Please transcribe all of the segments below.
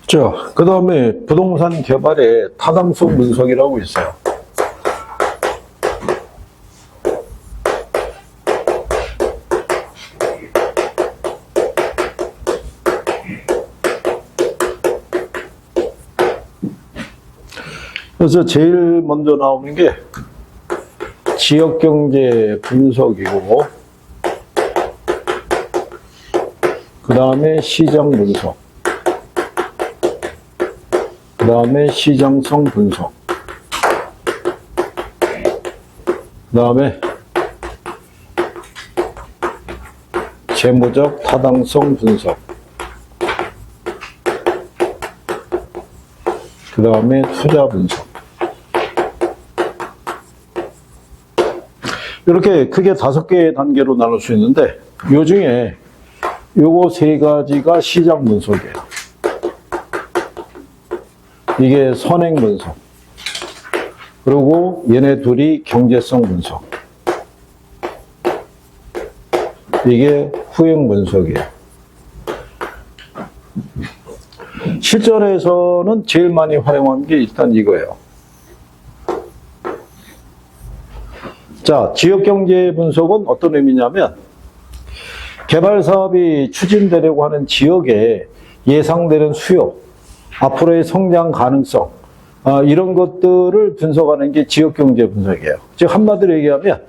자, 그 다음에 부동산 개발의 타당성 분석이라고 있어요. 그래서 제일 먼저 나오는 게 지역경제 분석이고, 그 다음에 시장 분석, 그 다음에 시장성 분석, 그 다음에 재무적 타당성 분석, 그 다음에 투자 분석. 이렇게 크게 5개의 단계로 나눌 수 있는데, 요 중에 요거 3가지가 시장 분석이에요. 이게 선행 분석. 그리고 얘네 둘이 경제성 분석. 이게 후행 분석이에요. 실전에서는 제일 많이 활용한 게 일단 이거예요. 자, 지역경제 분석은 어떤 의미냐면, 개발 사업이 추진되려고 하는 지역에 예상되는 수요, 앞으로의 성장 가능성, 이런 것들을 분석하는 게 지역경제 분석이에요. 즉 한마디로 얘기하면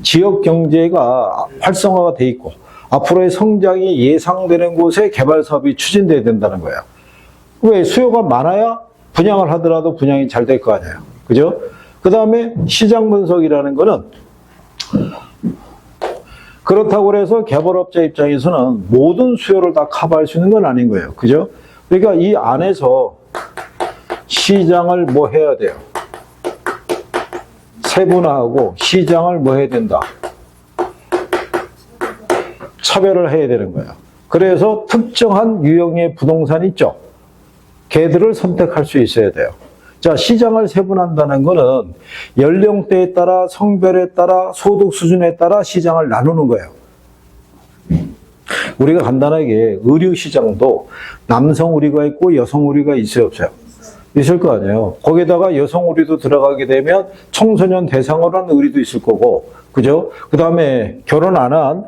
지역경제가 활성화가 돼 있고 앞으로의 성장이 예상되는 곳에 개발 사업이 추진돼야 된다는 거예요. 왜? 수요가 많아야 분양을 하더라도 분양이 잘 될 거 아니에요. 그죠? 그 다음에 시장 분석이라는 거는, 그렇다고 해서 개발업자 입장에서는 모든 수요를 다 커버할 수 있는 건 아닌 거예요. 그죠? 그러니까 이 안에서 시장을 뭐 해야 돼요? 세분화하고 시장을 뭐 해야 된다? 차별을 해야 되는 거예요. 그래서 특정한 유형의 부동산이 있죠. 걔들을 선택할 수 있어야 돼요. 자, 시장을 세분한다는 거는 연령대에 따라, 성별에 따라, 소득 수준에 따라 시장을 나누는 거예요. 우리가 간단하게 의류 시장도 남성 의류가 있고 여성 의류가 있어요, 없어요? 있을 거 아니에요. 거기다가 여성 의류도 들어가게 되면 청소년 대상으로 한 의류도 있을 거고, 그죠? 그 다음에 결혼 안 한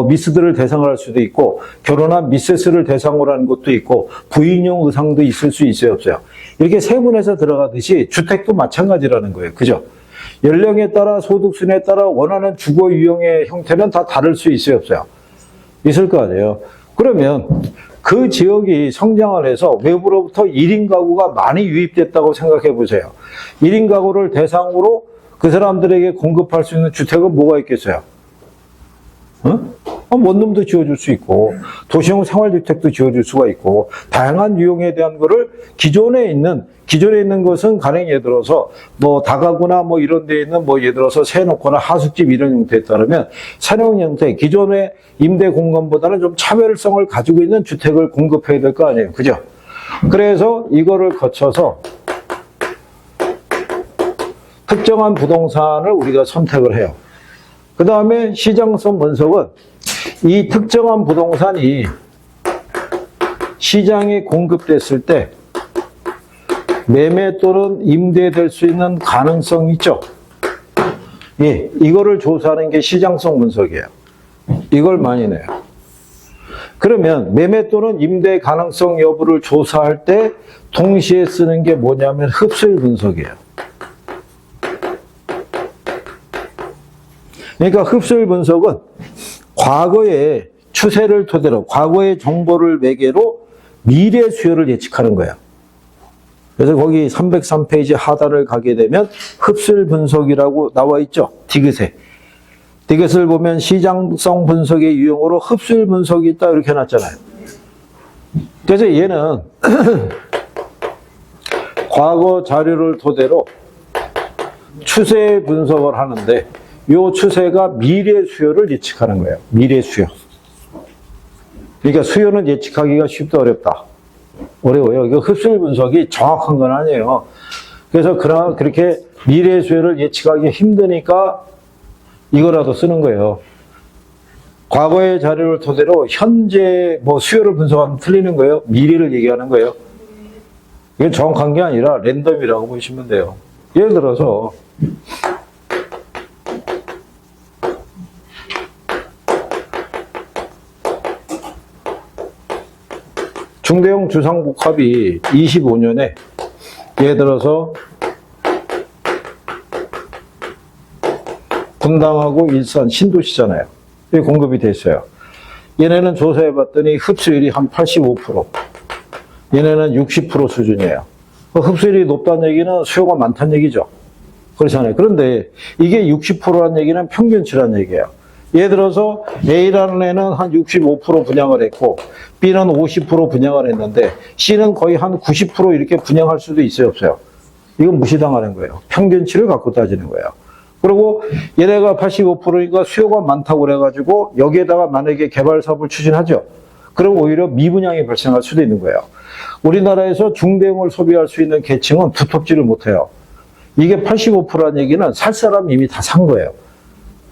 미스들을 대상으로 할 수도 있고, 결혼한 미세스를 대상으로 하는 것도 있고, 부인용 의상도 있을 수 있어요, 없어요? 이렇게 세분해서 들어가듯이 주택도 마찬가지라는 거예요. 그죠? 연령에 따라, 소득 수준에 따라 원하는 주거 유형의 형태는 다 다를 수 있어요, 없어요? 있을 거 아니에요. 그러면 그 지역이 성장을 해서 외부로부터 1인 가구가 많이 유입됐다고 생각해 보세요. 1인 가구를 대상으로 그 사람들에게 공급할 수 있는 주택은 뭐가 있겠어요? 원룸도 지어줄 수 있고, 도시형 생활주택도 지어줄 수가 있고, 다양한 유형에 대한 거를 기존에 있는 것은 가령 예를 들어서, 다가구나 이런 데 있는 예를 들어서 세놓거나 하숙집 이런 형태에 따르면, 새로운 형태, 기존의 임대 공간보다는 좀 차별성을 가지고 있는 주택을 공급해야 될 거 아니에요. 그죠? 그래서 이거를 거쳐서 특정한 부동산을 우리가 선택을 해요. 그 다음에 시장성 분석은 이 특정한 부동산이 시장에 공급됐을 때 매매 또는 임대될 수 있는 가능성이 있죠. 예, 이거를 조사하는 게 시장성 분석이에요. 이걸 많이 내요. 그러면 매매 또는 임대 가능성 여부를 조사할 때 동시에 쓰는 게 뭐냐면 흡수율 분석이에요. 그러니까 흡수율 분석은 과거의 추세를 토대로, 과거의 정보를 매개로 미래 수요를 예측하는 거예요. 그래서 거기 303페이지 하단을 가게 되면 흡수율 분석이라고 나와 있죠. 디귿에. 디귿을 보면 시장성 분석의 유형으로 흡수율 분석이 있다 이렇게 해놨잖아요. 그래서 얘는 과거 자료를 토대로 추세 분석을 하는데 이 추세가 미래 수요를 예측하는 거예요. 미래 수요. 그러니까 수요는 예측하기가 쉽다 어렵다. 어려워요. 이거 흡수율 분석이 정확한 건 아니에요. 그래서 그렇게 미래 수요를 예측하기 힘드니까 이거라도 쓰는 거예요. 과거의 자료를 토대로 현재 뭐 수요를 분석하면 틀리는 거예요? 미래를 얘기하는 거예요? 이게 정확한 게 아니라 랜덤이라고 보시면 돼요. 예를 들어서 중대형 주상복합이 25년에 예를 들어서 분당하고 일산 신도시잖아요. 이게 공급이 됐어요. 얘네는 조사해봤더니 흡수율이 한 85%, 얘네는 60% 수준이에요. 흡수율이 높다는 얘기는 수요가 많다는 얘기죠. 그렇잖아요. 그런데 이게 60%라는 얘기는 평균치라는 얘기예요. 예를 들어서 A라는 애는 한 65% 분양을 했고 B는 50% 분양을 했는데 C는 거의 한 90% 이렇게 분양할 수도 있어요, 없어요? 이건 무시당하는 거예요. 평균치를 갖고 따지는 거예요. 그리고 얘네가 85%니까 수요가 많다고 그래가지고 여기에다가 만약에 개발 사업을 추진하죠. 그럼 오히려 미분양이 발생할 수도 있는 거예요. 우리나라에서 중대형을 소비할 수 있는 계층은 두텁지를 못해요. 이게 85%라는 얘기는 살 사람 이미 다 산 거예요.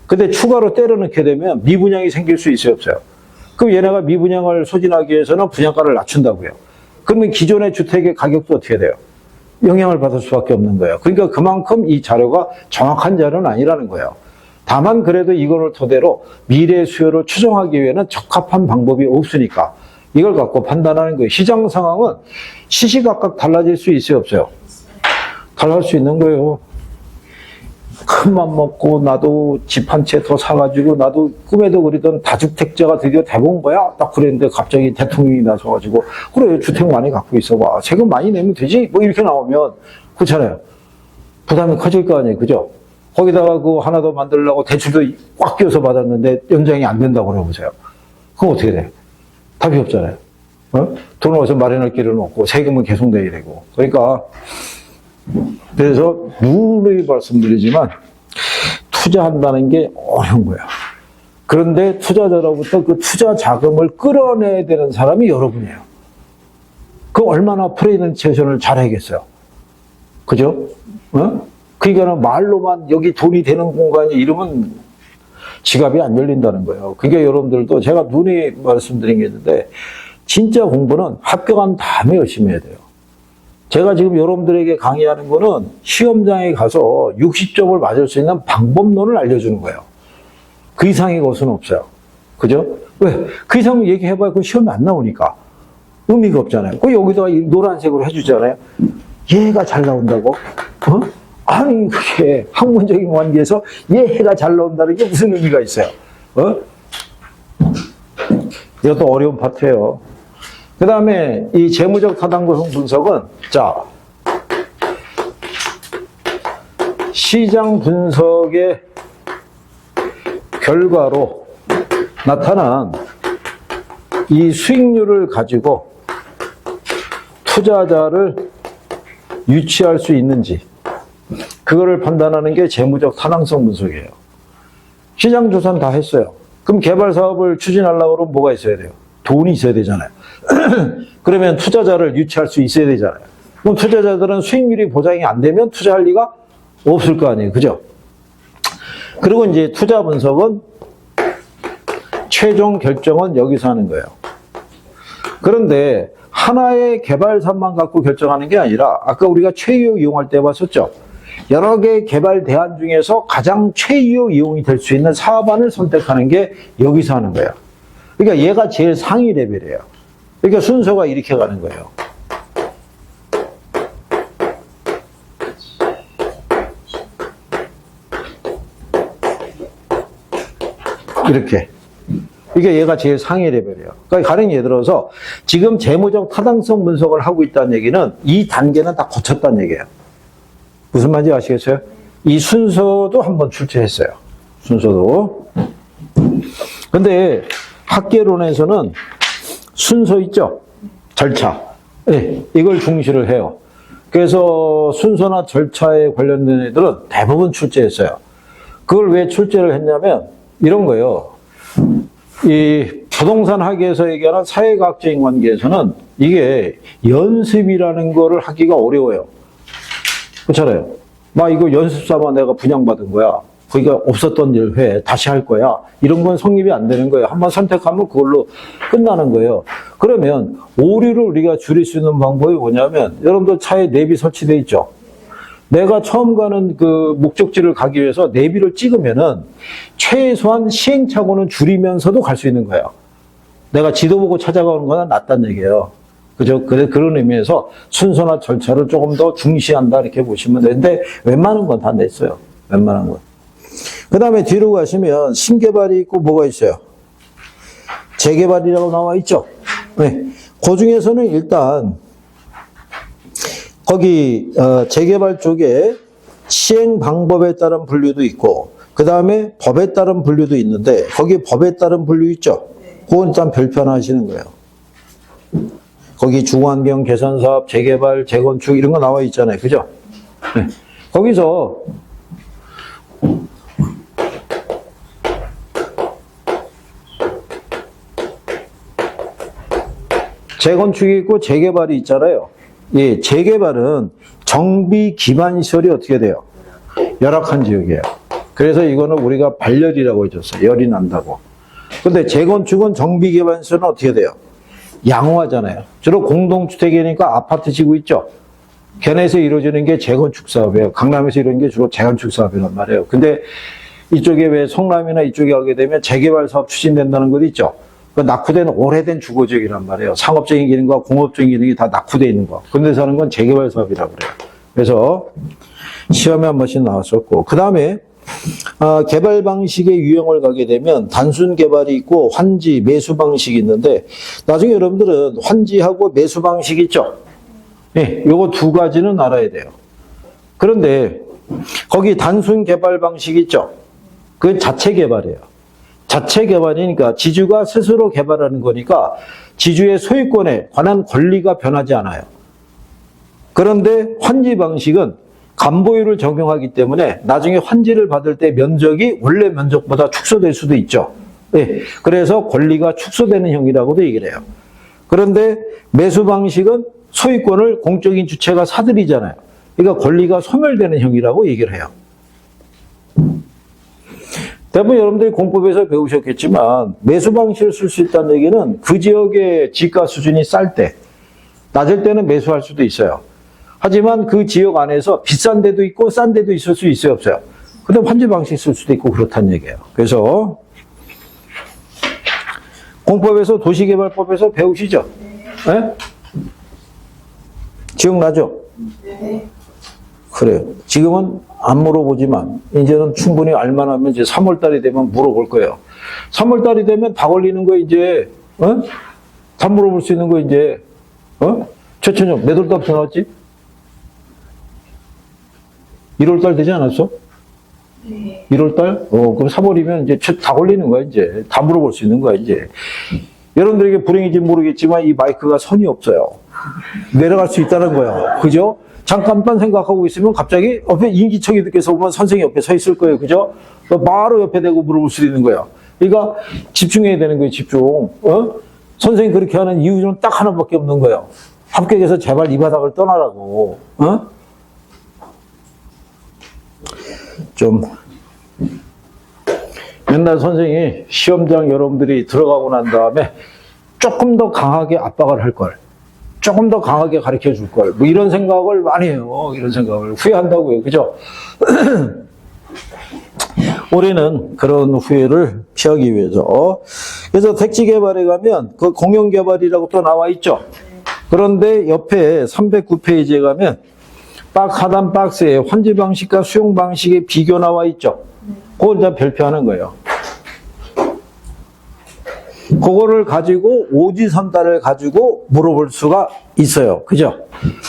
근데 추가로 때려넣게 되면 미분양이 생길 수 있어요, 없어요? 그럼 얘네가 미분양을 소진하기 위해서는 분양가를 낮춘다고요. 그러면 기존의 주택의 가격도 어떻게 돼요? 영향을 받을 수밖에 없는 거예요. 그러니까 그만큼 이 자료가 정확한 자료는 아니라는 거예요. 다만 그래도 이거를 토대로 미래 수요를 추정하기 위해는 적합한 방법이 없으니까 이걸 갖고 판단하는 거예요. 시장 상황은 시시각각 달라질 수 있어요, 없어요? 달라질 수 있는 거예요. 큰맘 먹고 나도 집 한 채 더 사가지고 나도 꿈에도 그리던 다주택자가 드디어 돼본 거야. 딱 그랬는데 갑자기 대통령이 나서가지고 그래 주택 많이 갖고 있어봐. 세금 많이 내면 되지. 뭐 이렇게 나오면 그렇잖아요. 부담이 커질 거 아니에요, 그죠? 거기다가 그 하나 더 만들려고 대출도 꽉 끼워서 받았는데 연장이 안 된다고 그래보세요. 그럼 어떻게 돼? 답이 없잖아요. 어? 돈을 어디서 마련할 길은 없고 세금은 계속 내야 되고. 그러니까 그래서 누누이 말씀드리지만 투자한다는 게 어려운 거예요. 그런데 투자자로부터 그 투자 자금을 끌어내야 되는 사람이 여러분이에요. 그 얼마나 프레젠테이션을 잘하겠어요. 그죠? 어? 그러니까 말로만 여기 돈이 되는 공간이 이러면 지갑이 안 열린다는 거예요. 그러니까 여러분들도 제가 누누이 말씀드린 게 있는데 진짜 공부는 합격한 다음에 열심히 해야 돼요. 제가 지금 여러분들에게 강의하는 거는 시험장에 가서 60점을 맞을 수 있는 방법론을 알려주는 거예요. 그 이상의 것은 없어요. 그죠? 왜? 그 이상 얘기해봐야 그 시험이 안 나오니까. 의미가 없잖아요. 그 여기다가 노란색으로 해주잖아요. 얘가 잘 나온다고? 어? 아니, 그게 학문적인 관계에서 얘가 잘 나온다는 게 무슨 의미가 있어요? 어? 이것도 어려운 파트예요. 그 다음에 이 재무적 타당성 분석은 자 시장 분석의 결과로 나타난 이 수익률을 가지고 투자자를 유치할 수 있는지 그거를 판단하는 게 재무적 타당성 분석이에요. 시장 조사는 다 했어요. 그럼 개발 사업을 추진하려고 그러면 뭐가 있어야 돼요? 돈이 있어야 되잖아요. 그러면 투자자를 유치할 수 있어야 되잖아요. 그럼 투자자들은 수익률이 보장이 안 되면 투자할 리가 없을 거 아니에요. 그죠? 그리고 이제 투자 분석은 최종 결정은 여기서 하는 거예요. 그런데 하나의 개발사만 갖고 결정하는 게 아니라 아까 우리가 최유 이용할 때 봤었죠. 여러 개의 개발 대안 중에서 가장 최유 이용이 될 수 있는 사업안을 선택하는 게 여기서 하는 거예요. 그러니까 얘가 제일 상위 레벨이에요. 그러니까 순서가 이렇게 가는 거예요. 이렇게. 이게 얘가 제일 상위 레벨이에요. 그러니까 가령 예를 들어서 지금 재무적 타당성 분석을 하고 있다는 얘기는 이 단계는 다 거쳤다는 얘기예요. 무슨 말인지 아시겠어요? 이 순서도 한번 출제했어요. 순서도. 근데 학계론에서는 순서 있죠? 절차. 네, 이걸 중시를 해요. 그래서 순서나 절차에 관련된 애들은 대부분 출제했어요. 그걸 왜 출제를 했냐면 이런 거예요. 이 부동산 학에서 얘기하는 사회과학적인 관계에서는 이게 연습이라는 거를 하기가 어려워요. 그렇잖아요. 막 이거 연습 삼아 내가 분양받은 거야. 거기가 없었던 일 회 다시 할 거야. 이런 건 성립이 안 되는 거예요. 한번 선택하면 그걸로 끝나는 거예요. 그러면 오류를 우리가 줄일 수 있는 방법이 뭐냐면 여러분들 차에 내비 설치돼 있죠. 내가 처음 가는 그 목적지를 가기 위해서 내비를 찍으면은 최소한 시행착오는 줄이면서도 갈 수 있는 거예요. 내가 지도 보고 찾아가는 거는 낫다는 얘기예요. 그죠? 그런 의미에서 순서나 절차를 조금 더 중시한다 이렇게 보시면 되는데 웬만한 건 다 냈어요. 웬만한 건. 그 다음에 뒤로 가시면 신개발이 있고 뭐가 있어요? 재개발이라고 나와 있죠? 네. 그 중에서는 일단 거기 재개발 쪽에 시행 방법에 따른 분류도 있고 그 다음에 법에 따른 분류도 있는데 거기 법에 따른 분류 있죠? 그건 일단 별표 하나 하시는 거예요. 거기 중환경 개선사업, 재개발, 재건축 이런 거 나와 있잖아요. 그죠? 네. 거기서 재건축이 있고 재개발이 있잖아요. 예, 재개발은 정비 기반 시설이 어떻게 돼요? 열악한 지역이에요. 그래서 이거는 우리가 발열이라고 해줬어요. 열이 난다고. 근데 재건축은 정비 기반 시설은 어떻게 돼요? 양호하잖아요. 주로 공동주택이니까 아파트 지구 있죠? 걔네에서 이루어지는 게 재건축 사업이에요. 강남에서 이루어지는 게 주로 재건축 사업이란 말이에요. 근데 이쪽에 왜 성남이나 이쪽에 가게 되면 재개발 사업 추진된다는 것 있죠? 그 낙후된 오래된 주거지역이란 말이에요. 상업적인 기능과 공업적인 기능이 다 낙후되어 있는 거. 그런 데서 하는 건 재개발 사업이라고 그래요. 그래서 시험에 한 번씩 나왔었고. 그 다음에 개발 방식의 유형을 가게 되면 단순 개발이 있고 환지, 매수 방식이 있는데 나중에 여러분들은 환지하고 매수 방식 있죠? 네, 요거 두 가지는 알아야 돼요. 그런데 거기 단순 개발 방식 있죠? 그 자체 개발이에요. 자체 개발이니까 지주가 스스로 개발하는 거니까 지주의 소유권에 관한 권리가 변하지 않아요. 그런데 환지 방식은 간보유를 적용하기 때문에 나중에 환지를 받을 때 면적이 원래 면적보다 축소될 수도 있죠. 네, 그래서 권리가 축소되는 형이라고도 얘기를 해요. 그런데 매수 방식은 소유권을 공적인 주체가 사들이잖아요. 그러니까 권리가 소멸되는 형이라고 얘기를 해요. 대부분 여러분들이 공법에서 배우셨겠지만 매수 방식을 쓸 수 있다는 얘기는 그 지역의 지가 수준이 쌀 때, 낮을 때는 매수할 수도 있어요. 하지만 그 지역 안에서 비싼 데도 있고 싼 데도 있을 수 있어요, 없어요? 근데 환지 방식 쓸 수도 있고 그렇다는 얘기예요. 그래서 공법에서 도시개발법에서 배우시죠? 네? 기억나죠? 네. 그래요. 지금은 안 물어보지만 이제는 충분히 알만하면 이제 3월달이 되면 물어볼 거예요. 3월달이 되면 다 걸리는 거 이제 다 물어볼 수 있는 거 이제 최천영 몇 월달부터 나왔지? 1월달 되지 않았어? 네. 1월달? 그럼 3월이면 이제 다 걸리는 거야 이제 다 물어볼 수 있는 거야 이제. 여러분들에게 불행인지 모르겠지만 이 마이크가 선이 없어요. 내려갈 수 있다는 거야. 그죠? 잠깐만 생각하고 있으면 갑자기 옆에 인기척이들께서 보면 선생님 옆에 서 있을 거예요. 그죠? 바로 옆에 대고 물어볼 수 있는 거예요. 그러니까 집중해야 되는 거예요. 집중. 선생님 그렇게 하는 이유는 딱 하나밖에 없는 거예요. 합격해서 제발 이 바닥을 떠나라고. 좀 맨날 선생님이 시험장 여러분들이 들어가고 난 다음에 조금 더 강하게 압박을 할 걸. 조금 더 강하게 가르쳐 줄 걸. 뭐 이런 생각을 많이 해요. 이런 생각을. 후회한다고요. 그죠? 올해는 그런 후회를 피하기 위해서. 그래서 택지 개발에 가면 그 공영 개발이라고 또 나와 있죠. 그런데 옆에 309페이지에 가면 하단 박스에 환지 방식과 수용 방식의 비교 나와 있죠. 그걸 다 별표하는 거예요. 그거를 가지고 오지선다를 가지고 물어볼 수가 있어요. 그죠?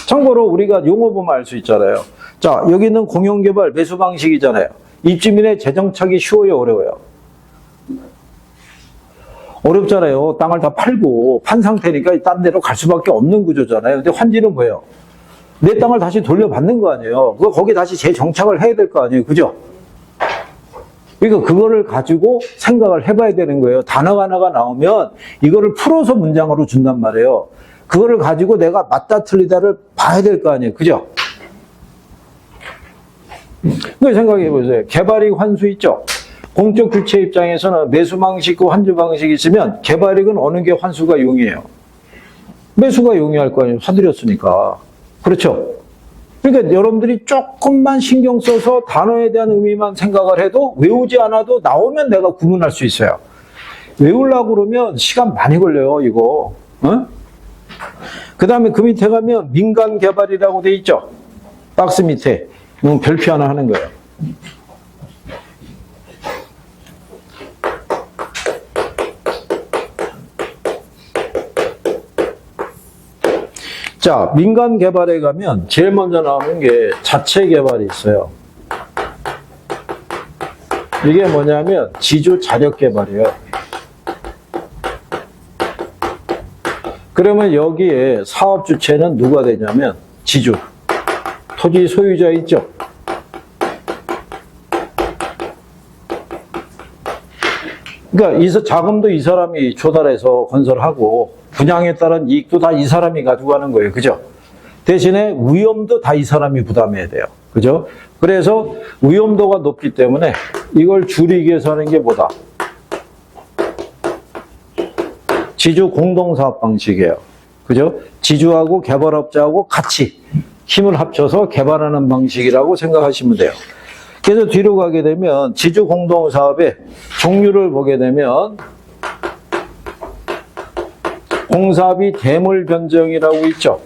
참고로 우리가 용어 보면 알 수 있잖아요. 자, 여기는 공용개발 매수 방식이잖아요. 입주민의 재정 찾기 쉬워요, 어려워요? 어렵잖아요. 땅을 다 팔고 판 상태니까 딴 데로 갈 수밖에 없는 구조잖아요. 근데 환지는 뭐예요? 내 땅을 다시 돌려받는 거 아니에요. 거기 다시 재정착을 해야 될 거 아니에요. 그죠? 그러니까 그거를 가지고 생각을 해봐야 되는 거예요. 단어가 하나가 나오면 이거를 풀어서 문장으로 준단 말이에요. 그거를 가지고 내가 맞다 틀리다를 봐야 될 거 아니에요. 그죠? 그 생각해 보세요. 개발이익 환수 있죠? 공적 주체 입장에서는 매수 방식과 환주 방식이 있으면 개발이익은 어느 게 환수가 용이해요? 매수가 용이할 거 아니에요. 사들였으니까. 그렇죠? 그러니까 여러분들이 조금만 신경 써서 단어에 대한 의미만 생각을 해도 외우지 않아도 나오면 내가 구분할 수 있어요. 외우려고 그러면 시간 많이 걸려요, 이거. 어? 그 다음에 그 밑에 가면 민간 개발이라고 돼 있죠? 박스 밑에. 별표 하나 하는 거예요. 자, 민간 개발에 가면 제일 먼저 나오는 게 자체 개발이 있어요. 이게 뭐냐면 지주 자력 개발이에요. 그러면 여기에 사업 주체는 누가 되냐면 지주, 토지 소유자 있죠? 그러니까 이 자금도 이 사람이 조달해서 건설하고 분양에 따른 이익도 다 이 사람이 가지고 가는 거예요. 그죠? 대신에 위험도 다 이 사람이 부담해야 돼요. 그죠? 그래서 위험도가 높기 때문에 이걸 줄이기 위해서 하는 게 뭐다? 지주 공동사업 방식이에요. 그죠? 지주하고 개발업자하고 같이 힘을 합쳐서 개발하는 방식이라고 생각하시면 돼요. 그래서 뒤로 가게 되면 지주 공동사업의 종류를 보게 되면 공사비 대물 변정이라고 있죠.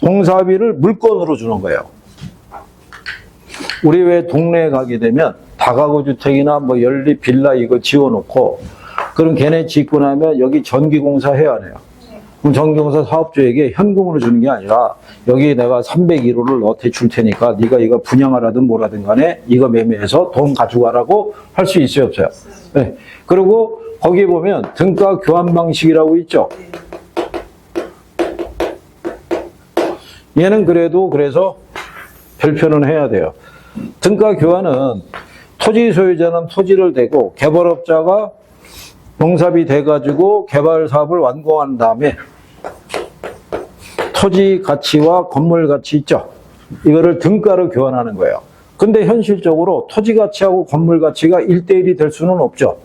공사비를 물건으로 주는 거예요. 우리 왜 동네에 가게 되면 다가구 주택이나 뭐 연립 빌라 이거 지어놓고 그럼 걔네 짓고 나면 여기 전기공사 해야 해요. 그럼 전기공사 사업주에게 현금으로 주는 게 아니라 여기 내가 301호를 너한테 줄 테니까 네가 이거 분양하라든 뭐라든 간에 이거 매매해서 돈 가져가라고 할 수 있어요, 없어요? 네. 그리고 거기 보면 등가 교환 방식이라고 있죠. 얘는 그래도 그래서 별표는 해야 돼요. 등가 교환은 토지 소유자는 토지를 대고 개발업자가 공사비 대가지고 개발 사업을 완공한 다음에 토지 가치와 건물 가치 있죠. 이거를 등가로 교환하는 거예요. 근데 현실적으로 토지 가치하고 건물 가치가 1대1이 될 수는 없죠.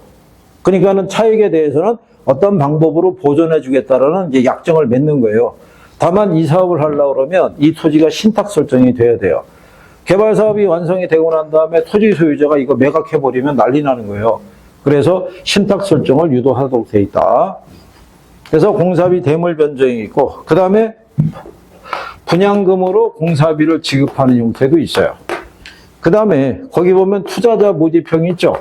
그러니까는 차익에 대해서는 어떤 방법으로 보존해 주겠다라는 이제 약정을 맺는 거예요. 다만 이 사업을 하려고 그러면 이 토지가 신탁 설정이 돼야 돼요. 개발 사업이 완성이 되고 난 다음에 토지 소유자가 이거 매각해 버리면 난리 나는 거예요. 그래서 신탁 설정을 유도하도록 돼 있다. 그래서 공사비 대물 변정이 있고 그 다음에 분양금으로 공사비를 지급하는 형태도 있어요. 그 다음에 거기 보면 투자자 모집형이 있죠.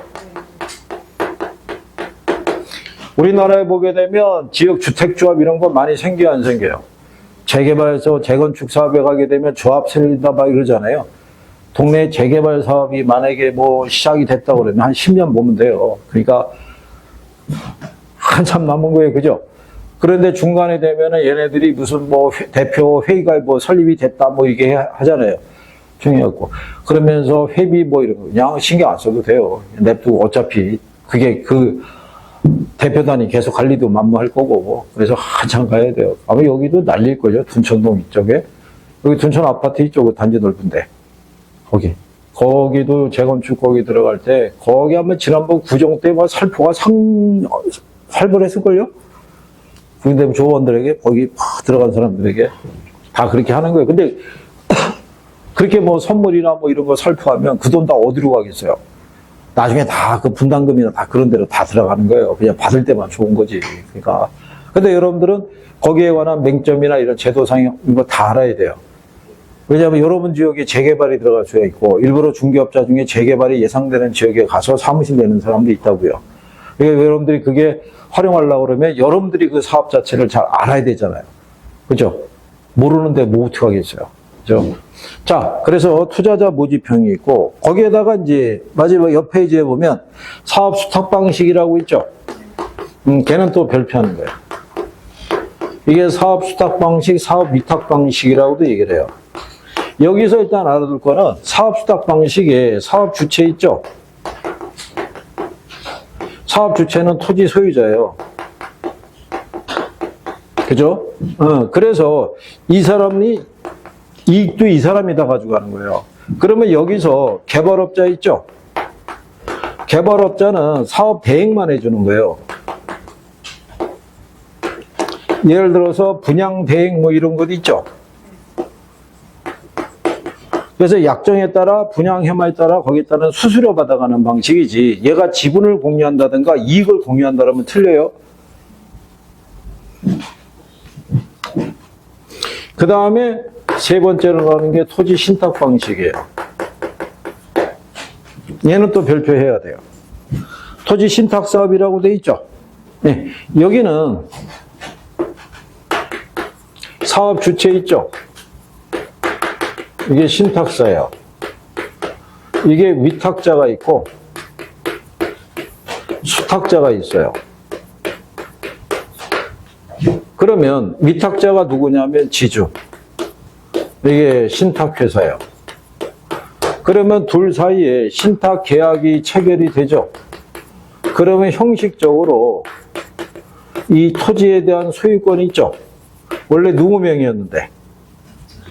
우리나라에 보게 되면 지역 주택조합 이런 거 많이 생겨요, 안 생겨요? 재개발에서 재건축 사업에 가게 되면 조합 세린다 막 이러잖아요. 동네 재개발 사업이 만약에 뭐 시작이 됐다 그러면 한 10년 보면 돼요. 그러니까 한참 남은 거예요, 그죠? 그런데 중간에 되면은 얘네들이 무슨 뭐 대표 회의가 뭐 설립이 됐다 뭐 이게 하잖아요. 중요하고. 그러면서 회비 뭐 이런 거 그냥 신경 안 써도 돼요. 냅두고 어차피 그게 그 대표단이 계속 관리도 만무할 거고 그래서 한참 가야 돼요. 아마 여기도 날릴 거죠. 둔천동 이쪽에. 여기 둔천 아파트 이쪽은 단지 넓은데 거기도 재건축 거기 들어갈 때 거기 아마 지난번 구정 때 뭐 살포가 살벌했을걸요? 국민대표 조원들에게 거기 막 들어간 사람들에게 다 그렇게 하는 거예요. 근데 그렇게 뭐 선물이나 뭐 이런 거 살포하면 그 돈 다 어디로 가겠어요? 나중에 다 그 분담금이나 다 그런 데로 다 들어가는 거예요. 그냥 받을 때만 좋은 거지. 그러니까. 근데 여러분들은 거기에 관한 맹점이나 이런 제도상 이런 거 다 알아야 돼요. 왜냐하면 여러분 지역에 재개발이 들어갈 수가 있고 일부러 중개업자 중에 재개발이 예상되는 지역에 가서 사무실 내는 사람도 있다고요. 그러니까 여러분들이 그게 활용하려고 그러면 여러분들이 그 사업 자체를 잘 알아야 되잖아요. 그죠? 모르는데 뭐 어떻게 하겠어요. 그죠? 자, 그래서 투자자 모집형이 있고 거기에다가 이제 마지막 옆 페이지에 보면 사업 수탁 방식이라고 있죠. 걔는 또 별표하는 거예요. 이게 사업 수탁 방식, 사업 위탁 방식이라고도 얘기를 해요. 여기서 일단 알아둘 거는 사업 수탁 방식에 사업 주체 있죠. 사업 주체는 토지 소유자예요. 그죠? 그래서 이 사람이 이익도 이 사람이 다 가져가는 거예요. 그러면 여기서 개발업자 있죠? 개발업자는 사업 대행만 해주는 거예요. 예를 들어서 분양 대행 뭐 이런 것 있죠? 그래서 약정에 따라 분양 해마에 따라 거기에 따른 수수료 받아가는 방식이지, 얘가 지분을 공유한다든가 이익을 공유한다면 틀려요. 그 다음에 세 번째로 가는 게 토지 신탁 방식이에요. 얘는 또 별표해야 돼요. 토지 신탁 사업이라고 돼 있죠. 네, 여기는 사업 주체 있죠. 이게 신탁사예요. 이게 위탁자가 있고 수탁자가 있어요. 그러면 위탁자가 누구냐면 지주. 이게 신탁회사예요. 그러면 둘 사이에 신탁 계약이 체결이 되죠. 그러면 형식적으로 이 토지에 대한 소유권이 있죠. 원래 누구 명이었는데?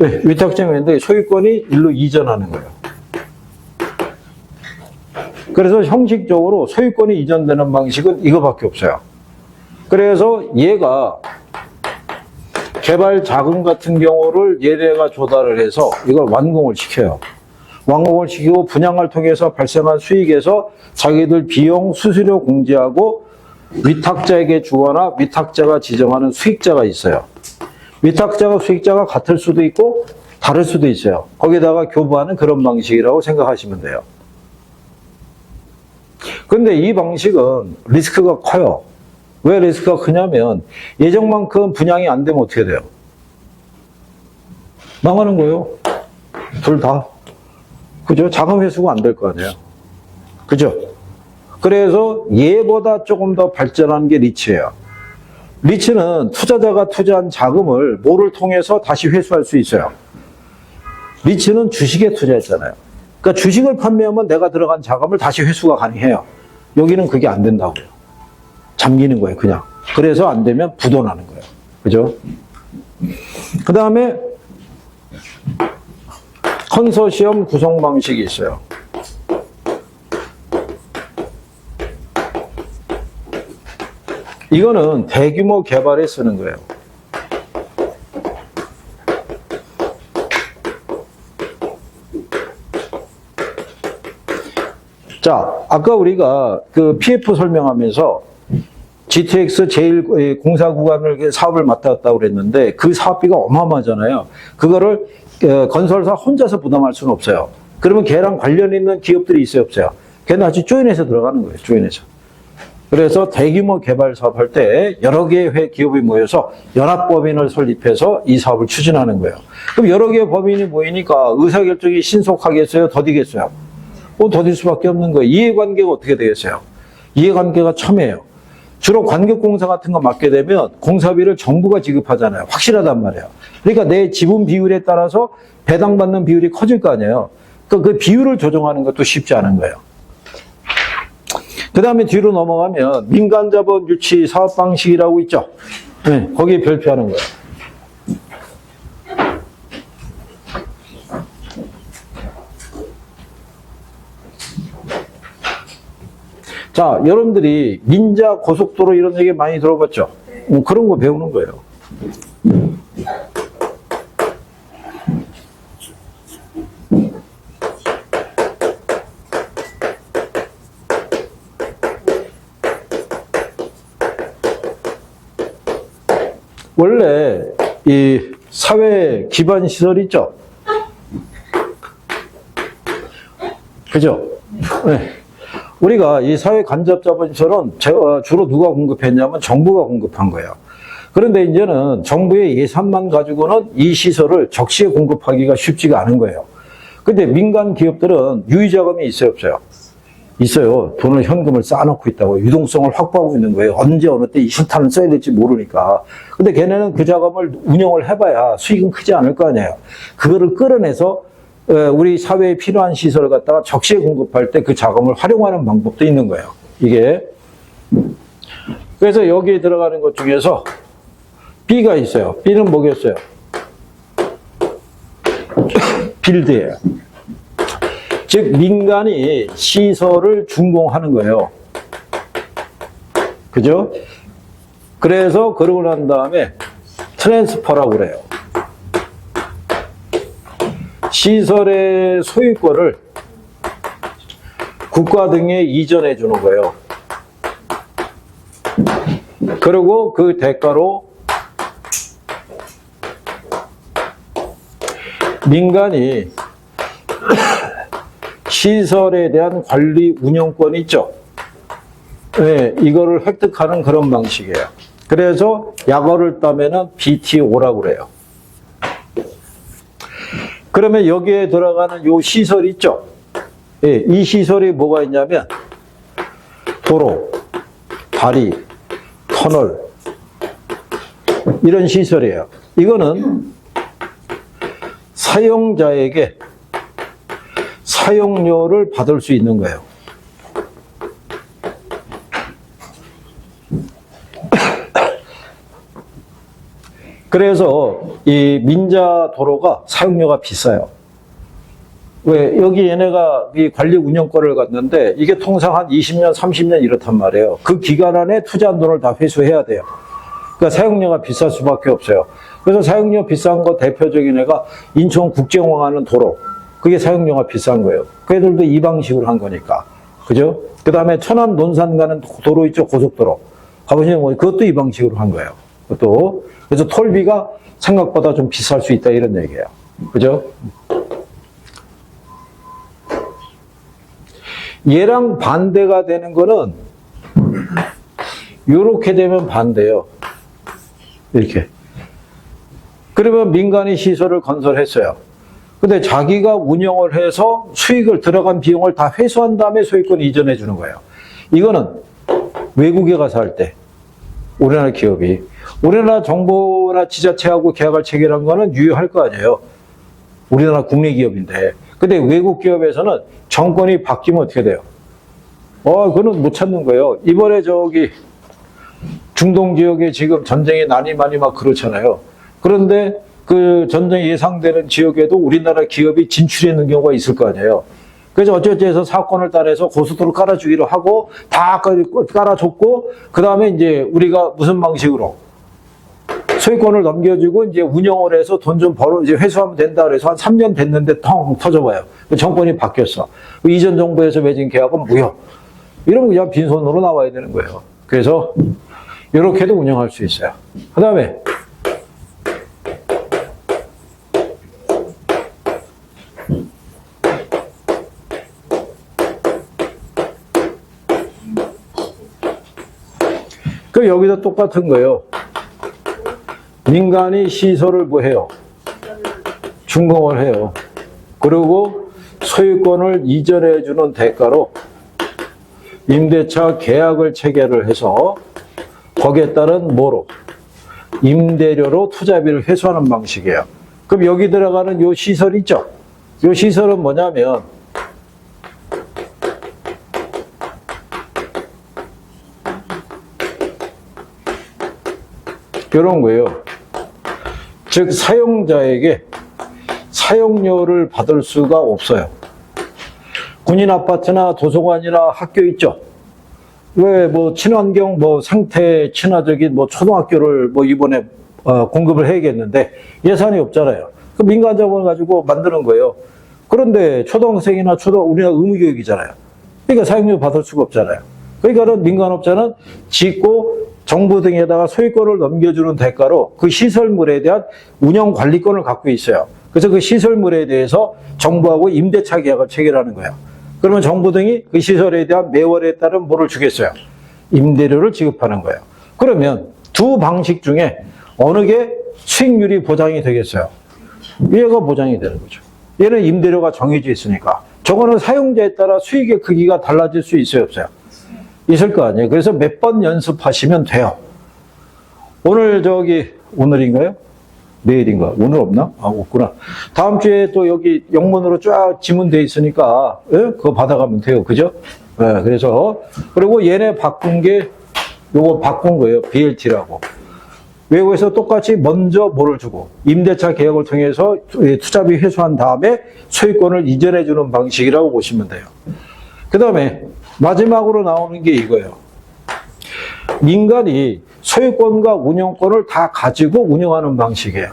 네, 위탁자 명인데 소유권이 일로 이전하는 거예요. 그래서 형식적으로 소유권이 이전되는 방식은 이거밖에 없어요. 그래서 얘가 개발 자금 같은 경우를 얘네가 조달을 해서 이걸 완공을 시켜요. 완공을 시키고 분양을 통해서 발생한 수익에서 자기들 비용 수수료 공제하고 위탁자에게 주거나 위탁자가 지정하는 수익자가 있어요. 위탁자가 수익자가 같을 수도 있고 다를 수도 있어요. 거기다가 교부하는 그런 방식이라고 생각하시면 돼요. 근데 이 방식은 리스크가 커요. 왜 리스크가 크냐면 예정만큼 분양이 안 되면 어떻게 돼요? 망하는 거예요. 둘 다. 그죠? 자금 회수가 안 될 거 아니에요. 그죠? 그래서 얘보다 조금 더 발전한 게 리츠예요. 리츠는 투자자가 투자한 자금을 뭐를 통해서 다시 회수할 수 있어요. 리츠는 주식에 투자했잖아요. 그러니까 주식을 판매하면 내가 들어간 자금을 다시 회수가 가능해요. 여기는 그게 안 된다고요. 잠기는 거예요, 그냥. 그래서 안 되면 부도나는 거예요. 그죠? 그 다음에 컨소시엄 구성 방식이 있어요. 이거는 대규모 개발에 쓰는 거예요. 자, 아까 우리가 그 PF 설명하면서 GTX 제일 공사 구간을 사업을 맡았다고 그랬는데 그 사업비가 어마어마하잖아요. 그거를 건설사 혼자서 부담할 수는 없어요. 그러면 걔랑 관련 있는 기업들이 있어요, 없어요? 걔는 아주 조인해서 들어가는 거예요, 조인해서. 그래서 대규모 개발 사업할 때 여러 개의 기업이 모여서 연합법인을 설립해서 이 사업을 추진하는 거예요. 그럼 여러 개의 법인이 모이니까 의사결정이 신속하겠어요? 더디겠어요? 더딜 수밖에 없는 거예요. 이해관계가 어떻게 되겠어요? 이해관계가 첨예해요. 주로 관계공사 같은 거 맡게 되면 공사비를 정부가 지급하잖아요. 확실하단 말이에요. 그러니까 내 지분 비율에 따라서 배당받는 비율이 커질 거 아니에요. 그러니까 그 비율을 조정하는 것도 쉽지 않은 거예요. 그 다음에 뒤로 넘어가면 민간자본 유치 사업 방식이라고 있죠. 네, 거기에 별표하는 거예요. 자, 여러분들이 민자 고속도로 이런 얘기 많이 들어봤죠? 그런 거 배우는 거예요. 원래 이 사회 기반 시설 있죠? 그죠? 네. 우리가 이 사회 간접 자본시설은 주로 누가 공급했냐면 정부가 공급한 거예요. 그런데 이제는 정부의 예산만 가지고는 이 시설을 적시에 공급하기가 쉽지가 않은 거예요. 근데 민간 기업들은 유의자금이 있어요, 없어요? 있어요. 돈을 현금을 쌓아놓고 있다고 유동성을 확보하고 있는 거예요. 언제 어느 때 이 실탄을 써야 될지 모르니까. 근데 걔네는 그 자금을 운영을 해봐야 수익은 크지 않을 거 아니에요. 그거를 끌어내서 우리 사회에 필요한 시설을 갖다가 적시에 공급할 때 그 자금을 활용하는 방법도 있는 거예요. 이게. 그래서 여기에 들어가는 것 중에서 B가 있어요. B는 뭐겠어요? 빌드예요. 즉 민간이 시설을 준공하는 거예요. 그죠? 그래서 그러고 난 다음에 트랜스퍼라고 그래요. 시설의 소유권을 국가 등에 이전해 주는 거예요. 그리고 그 대가로 민간이 시설에 대한 관리 운영권이 있죠. 네, 이거를 획득하는 그런 방식이에요. 그래서 약어를 따면은 BTO라고 그래요. 그러면 여기에 들어가는 요 시설이 있죠. 예, 이 시설이 뭐가 있냐면 도로, 다리, 터널 이런 시설이에요. 이거는 사용자에게 사용료를 받을 수 있는 거예요. 그래서 이 민자 도로가 사용료가 비싸요. 왜? 여기 얘네가 이 관리 운영권을 갖는데 이게 통상 한 20년, 30년 이렇단 말이에요. 그 기간 안에 투자한 돈을 다 회수해야 돼요. 그러니까 사용료가 비쌀 수밖에 없어요. 그래서 사용료 비싼 거 대표적인 애가 인천국제공항 하는 도로. 그게 사용료가 비싼 거예요. 그 애들도 이 방식으로 한 거니까. 그죠? 그 다음에 천안 논산 가는 도로 있죠? 고속도로. 가보시면 그것도 이 방식으로 한 거예요. 그것도. 그래서 톨비가 생각보다 좀 비쌀 수 있다 이런 얘기예요. 그죠? 얘랑 반대가 되는 거는 이렇게 되면 반대예요. 이렇게. 그러면 민간이 시설을 건설했어요. 근데 자기가 운영을 해서 수익을 들어간 비용을 다 회수한 다음에 소유권 이전해 주는 거예요. 이거는 외국에 가서 할 때 우리나라 기업이 우리나라 정부나 지자체하고 계약을 체결한 거는 유효할 거 아니에요. 우리나라 국내 기업인데. 근데 외국 기업에서는 정권이 바뀌면 어떻게 돼요? 그거는 못 찾는 거예요. 이번에 저기 중동 지역에 지금 전쟁이 난이 많이 막 그렇잖아요. 그런데 그 전쟁이 예상되는 지역에도 우리나라 기업이 진출했는 경우가 있을 거 아니에요. 그래서 어쩌고저쩌고 사건을 따라서 고속도로 깔아주기로 하고 다 깔아줬고 그 다음에 이제 우리가 무슨 방식으로 소유권을 넘겨주고 이제 운영을 해서 돈 좀 벌어 이제 회수하면 된다 그래서 한 3년 됐는데 텅 터져봐요. 정권이 바뀌었어. 이전 정부에서 맺은 계약은 무효. 이러면 그냥 빈손으로 나와야 되는 거예요. 그래서 이렇게도 운영할 수 있어요. 그 다음에 그 여기도 똑같은 거예요. 민간이 시설을 뭐 해요? 준공을 해요. 그리고 소유권을 이전해 주는 대가로 임대차 계약을 체결을 해서 거기에 따른 뭐로? 임대료로 투자비를 회수하는 방식이에요. 그럼 여기 들어가는 요 시설 있죠? 요 시설은 뭐냐면 이런 거예요. 즉 사용자에게 사용료를 받을 수가 없어요. 군인 아파트나 도서관이나 학교 있죠. 왜 뭐 친환경 뭐 생태 친화적인 뭐 초등학교를 뭐 이번에 공급을 해야겠는데 예산이 없잖아요. 그 민간 자본을 가지고 만드는 거예요. 그런데 초등학생이나 우리나라 의무교육이잖아요. 그러니까 사용료 받을 수가 없잖아요. 그러니까는 민간업자는 짓고 정부 등에다가 소유권을 넘겨주는 대가로 그 시설물에 대한 운영 관리권을 갖고 있어요. 그래서 그 시설물에 대해서 정부하고 임대차 계약을 체결하는 거예요. 그러면 정부 등이 그 시설에 대한 매월에 따른 뭐를 주겠어요? 임대료를 지급하는 거예요. 그러면 두 방식 중에 어느 게 수익률이 보장이 되겠어요? 얘가 보장이 되는 거죠. 얘는 임대료가 정해져 있으니까. 저거는 사용자에 따라 수익의 크기가 달라질 수 있어요, 없어요? 있을 거 아니에요. 그래서 몇 번 연습하시면 돼요. 오늘인가요? 내일인가? 오늘 없나? 없구나. 다음 주에 또 여기 영문으로 쫙 지문돼 있으니까, 그거 받아가면 돼요. 그죠? 그래서, 그리고 얘네 바꾼 게, 요거 바꾼 거예요. BLT라고. 외국에서 똑같이 먼저 뭐를 주고 임대차 계약을 통해서 투자비 회수한 다음에 소유권을 이전해 주는 방식이라고 보시면 돼요. 그 다음에 마지막으로 나오는 게 이거예요. 민간이 소유권과 운영권을 다 가지고 운영하는 방식이에요.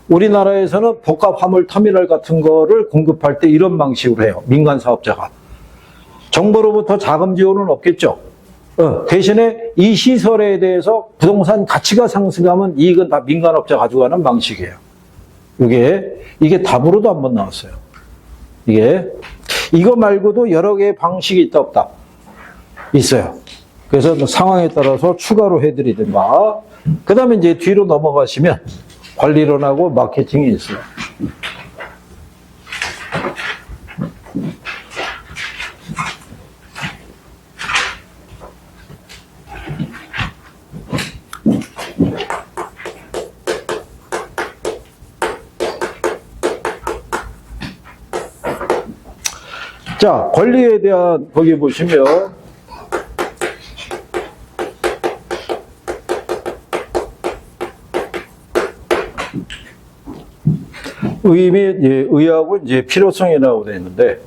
우리나라에서는 복합 화물 터미널 같은 거를 공급할 때 이런 방식으로 해요. 민간 사업자가. 정부로부터 자금 지원은 없겠죠. 대신에 이 시설에 대해서 부동산 가치가 상승하면 이익은 다 민간업자 가져가는 방식이에요. 이게 답으로도 한번 나왔어요. 이거 말고도 여러 개의 방식이 있다 없다? 있어요. 그래서 상황에 따라서 추가로 해드리든가. 그 다음에 이제 뒤로 넘어가시면 관리론하고 마케팅이 있어요. 자, 권리에 대한 거기 보시면 의 및 의하고 이제 필요성이라고 되어 있는데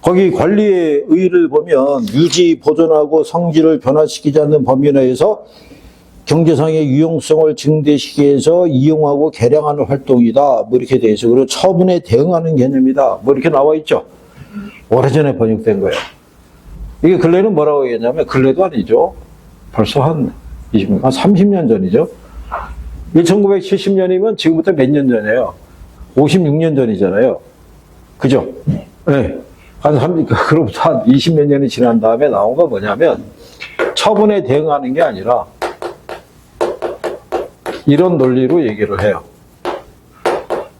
거기 관리의 의를 보면 유지, 보존하고 성질을 변화시키지 않는 범위 내에서 경제상의 유용성을 증대시키기 위해서 이용하고 개량하는 활동이다. 뭐 이렇게 돼 있어요. 그리고 처분에 대응하는 개념이다. 뭐 이렇게 나와 있죠. 오래전에 번역된 거예요. 이게 근래는 뭐라고 얘기했냐면 근래도 아니죠. 벌써 한 30년 전이죠. 1970년이면 지금부터 몇 년 전이에요? 56년 전이잖아요. 그죠? 네. 그로부터 한 20몇 년이 지난 다음에 나온 건 뭐냐면 처분에 대응하는 게 아니라 이런 논리로 얘기를 해요.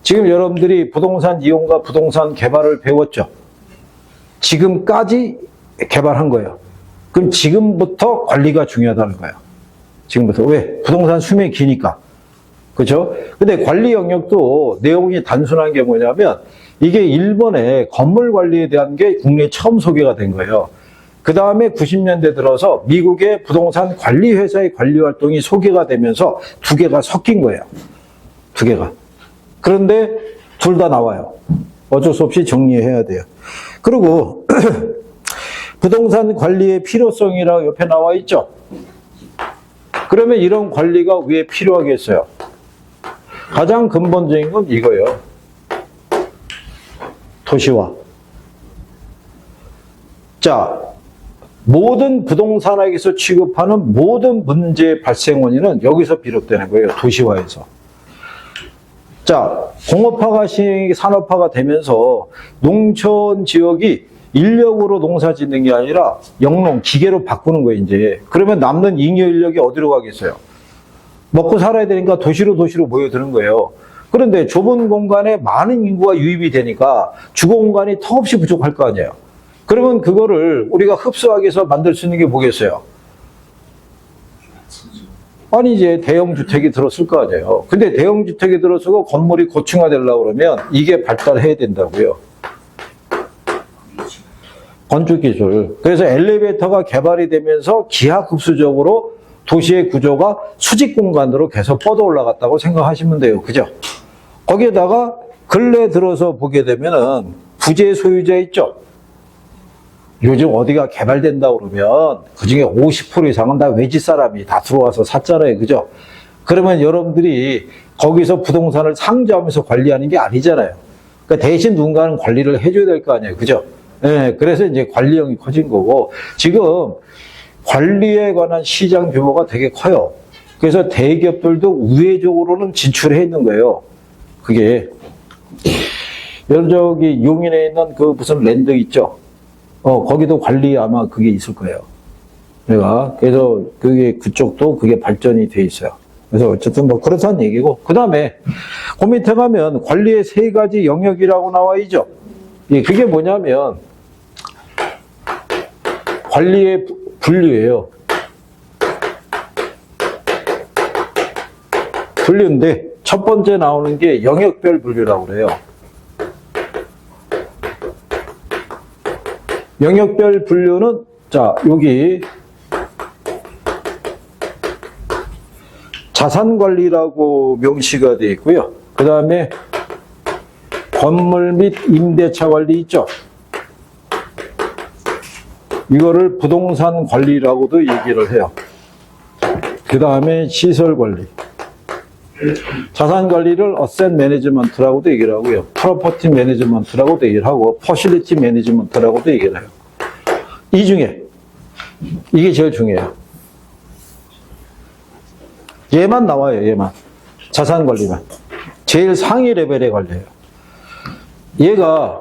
지금 여러분들이 부동산 이용과 부동산 개발을 배웠죠. 지금까지 개발한 거예요. 그럼 지금부터 관리가 중요하다는 거예요. 지금부터. 왜? 부동산 수명이 기니까. 그렇죠? 근데 관리 영역도 내용이 단순한 게 뭐냐면 이게 일본의 건물 관리에 대한 게 국내에 처음 소개가 된 거예요. 그 다음에 90년대 들어서 미국의 부동산 관리 회사의 관리 활동이 소개가 되면서 두 개가 섞인 거예요. 두 개가. 그런데 둘 다 나와요. 어쩔 수 없이 정리해야 돼요. 그리고 부동산 관리의 필요성이라고 옆에 나와 있죠. 그러면 이런 관리가 왜 필요하겠어요? 가장 근본적인 건 이거예요. 도시화. 자, 모든 부동산학에서 취급하는 모든 문제의 발생 원인은 여기서 비롯되는 거예요. 도시화에서. 자, 공업화가 산업화가 되면서 농촌 지역이 인력으로 농사 짓는 게 아니라 영농, 기계로 바꾸는 거예요, 이제. 그러면 남는 잉여 인력이 어디로 가겠어요? 먹고 살아야 되니까 도시로 모여드는 거예요. 그런데 좁은 공간에 많은 인구가 유입이 되니까 주거 공간이 턱없이 부족할 거 아니에요. 그러면 그거를 우리가 흡수하기 위해서 만들 수 있는 게 뭐겠어요? 아니, 이제 대형주택이 들었을 거 아니에요. 근데 대형주택이 들어서고 건물이 고층화되려고 그러면 이게 발달해야 된다고요. 건축기술. 그래서 엘리베이터가 개발이 되면서 기하급수적으로 도시의 구조가 수직 공간으로 계속 뻗어 올라갔다고 생각하시면 돼요. 그죠? 거기에다가 근래 들어서 보게 되면은 부재 소유자 있죠? 요즘 어디가 개발된다 그러면 그 중에 50% 이상은 다 외지 사람이 다 들어와서 샀잖아요. 그죠? 그러면 여러분들이 거기서 부동산을 상주하면서 관리하는 게 아니잖아요. 그러니까 대신 누군가는 관리를 해줘야 될 거 아니에요. 그죠? 네, 그래서 이제 관리형이 커진 거고, 지금 관리에 관한 시장 규모가 되게 커요. 그래서 대기업들도 우회적으로는 진출해 있는 거예요. 그게. 여러분, 저기 용인에 있는 그 무슨 랜드 있죠? 거기도 관리 아마 그게 있을 거예요. 그래서 그쪽도 그게 발전이 돼 있어요. 그래서 어쨌든 뭐 그렇다는 얘기고. 그 다음에 그 밑에 가면 관리의 세 가지 영역이라고 나와 있죠. 예, 그게 뭐냐면 관리의 분류예요. 분류인데 첫 번째 나오는 게 영역별 분류라고 그래요. 영역별 분류는 자, 여기 자산관리라고 명시가 되어 있고요. 그 다음에 건물 및 임대차 관리 있죠. 이거를 부동산 관리라고도 얘기를 해요. 그 다음에 시설 관리. 자산 관리를 어셋 매니지먼트라고도 얘기를 하고요. 프로퍼티 매니지먼트라고도 얘기를 하고, 퍼실리티 매니지먼트라고도 얘기를 해요. 이 중에 이게 제일 중요해요. 얘만 나와요, 얘만. 자산 관리만. 제일 상위 레벨의 관리예요. 얘가